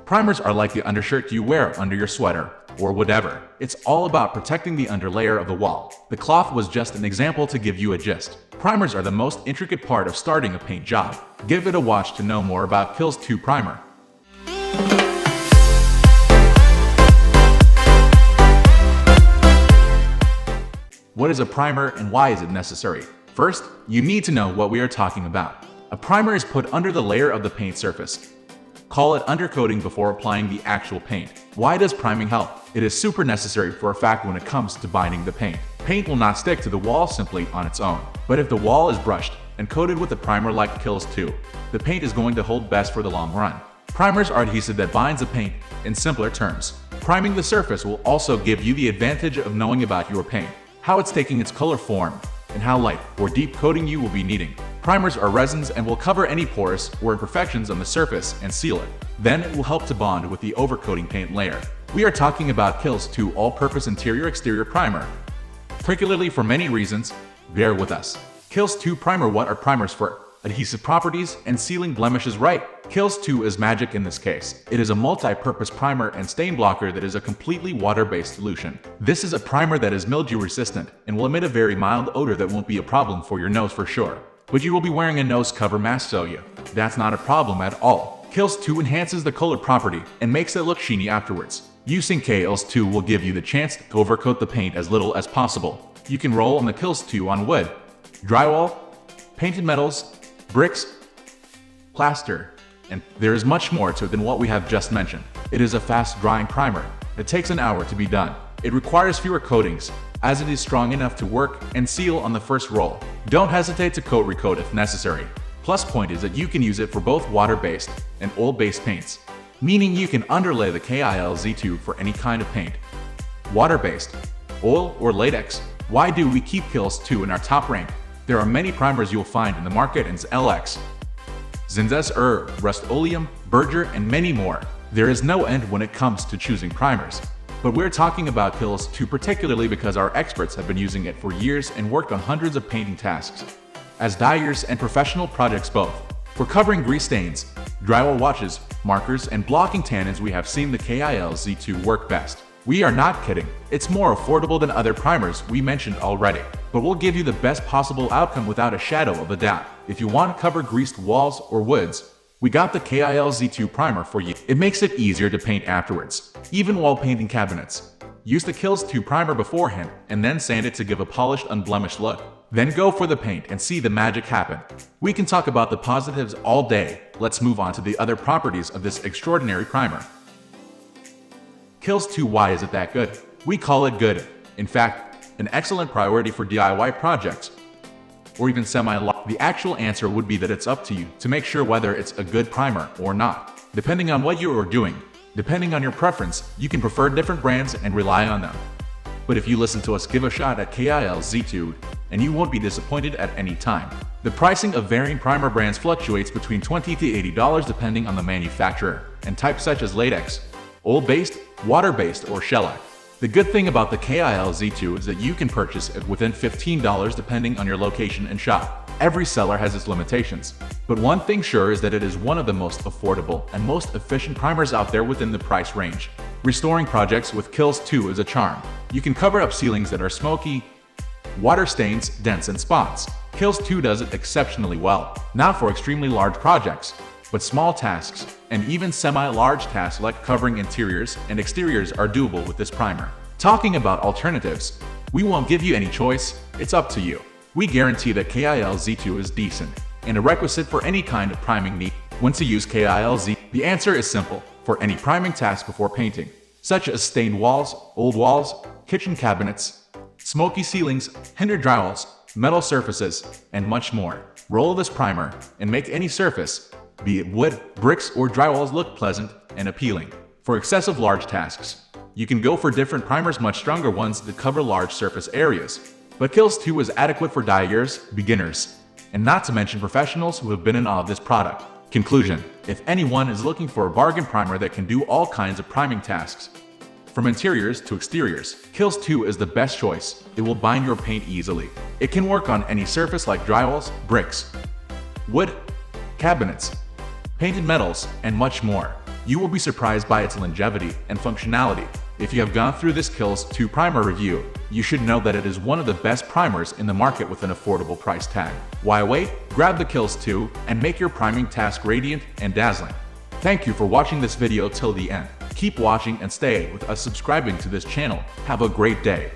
Primers are like the undershirt you wear under your sweater, or whatever. It's all about protecting the underlayer of the wall. The cloth was just an example to give you a gist. Primers are the most intricate part of starting a paint job. Give it a watch to know more about KILZ 2 Primer. What is a primer and why is it necessary? First, you need to know what we are talking about. A primer is put under the layer of the paint surface. Call it undercoating before applying the actual paint. Why does priming help? It is super necessary for a fact when it comes to binding the paint. Paint will not stick to the wall simply on its own. But if the wall is brushed and coated with a primer like KILZ 2, the paint is going to hold best for the long run. Primers are adhesive that binds the paint. In simpler terms, priming the surface will also give you the advantage of knowing about your paint, how it's taking its color form, and how light or deep coating you will be needing. Primers are resins and will cover any pores or imperfections on the surface and seal it. Then it will help to bond with the overcoating paint layer. We are talking about KILZ 2 all-purpose interior-exterior primer. Particularly for many reasons, bear with us. KILZ 2 Primer. What are primers for? Adhesive properties and sealing blemishes, right? KILZ 2 is magic in this case. It is a multi-purpose primer and stain blocker that is a completely water-based solution. This is a primer that is mildew resistant and will emit a very mild odor that won't be a problem for your nose for sure. But you will be wearing a nose cover mask, so that's not a problem at all. KILZ 2 enhances the color property and makes it look sheeny afterwards. Using KILZ 2 will give you the chance to overcoat the paint as little as possible. You can roll on the KILZ 2 on wood, drywall, painted metals, bricks, plaster, and there is much more to it than what we have just mentioned. It is a fast-drying primer. It takes an hour to be done. It requires fewer coatings, as it is strong enough to work and seal on the first roll. Don't hesitate to recoat if necessary. Plus point is that you can use it for both water-based and oil-based paints, meaning you can underlay the KILZ 2 for any kind of paint. Water-based, oil, or latex. Why do we keep KILZ 2 in our top rank? There are many primers you'll find in the market, and LX, Zinzes, Rust-Oleum, Berger, and many more. There is no end when it comes to choosing primers. But we're talking about KILZ 2 particularly because our experts have been using it for years and worked on hundreds of painting tasks, as dyers and professional projects both. For covering grease stains, drywall washes, markers, and blocking tannins, we have seen the KILZ 2 work best. We are not kidding. It's more affordable than other primers we mentioned already, but will give you the best possible outcome without a shadow of a doubt. If you want to cover greased walls or woods, we got the KILZ 2 primer for you. It makes it easier to paint afterwards, even while painting cabinets. Use the KILZ 2 primer beforehand and then sand it to give a polished, unblemished look. Then go for the paint and see the magic happen. We can talk about the positives all day. Let's move on to the other properties of this extraordinary primer. KILZ 2, why is it that good? We call it good. In fact, an excellent priority for DIY projects, or even the actual answer would be that it's up to you to make sure whether it's a good primer or not. Depending on what you are doing, depending on your preference, you can prefer different brands and rely on them. But if you listen to us, give a shot at KILZ 2, and you won't be disappointed at any time. The pricing of varying primer brands fluctuates between $20 to $80 depending on the manufacturer and type, such as latex, oil-based, water-based, or shellac. The good thing about the KILZ 2 is that you can purchase it within $15 depending on your location and shop. Every seller has its limitations, but one thing sure is that it is one of the most affordable and most efficient primers out there within the price range. Restoring projects with KILZ 2 is a charm. You can cover up ceilings that are smoky, water stains, dents, and spots. KILZ 2 does it exceptionally well, not for extremely large projects, but small tasks and even semi-large tasks like covering interiors and exteriors are doable with this primer. Talking about alternatives, we won't give you any choice, it's up to you. We guarantee that KILZ 2 is decent and a requisite for any kind of priming need. When to use KILZ? The answer is simple. For any priming task before painting, such as stained walls, old walls, kitchen cabinets, smoky ceilings, hindered drywalls, metal surfaces, and much more. Roll this primer and make any surface, be it wood, bricks, or drywalls, look pleasant and appealing. For excessive large tasks, you can go for different primers, much stronger ones that cover large surface areas. But KILZ 2 is adequate for dyers, beginners, and not to mention professionals who have been in awe of this product. Conclusion: if anyone is looking for a bargain primer that can do all kinds of priming tasks, from interiors to exteriors, KILZ 2 is the best choice. It will bind your paint easily. It can work on any surface like drywalls, bricks, wood, cabinets, painted metals, and much more. You will be surprised by its longevity and functionality. If you have gone through this KILZ 2 primer review, you should know that it is one of the best primers in the market with an affordable price tag. Why wait? Grab the KILZ 2 and make your priming task radiant and dazzling. Thank you for watching this video till the end. Keep watching and stay with us subscribing to this channel. Have a great day.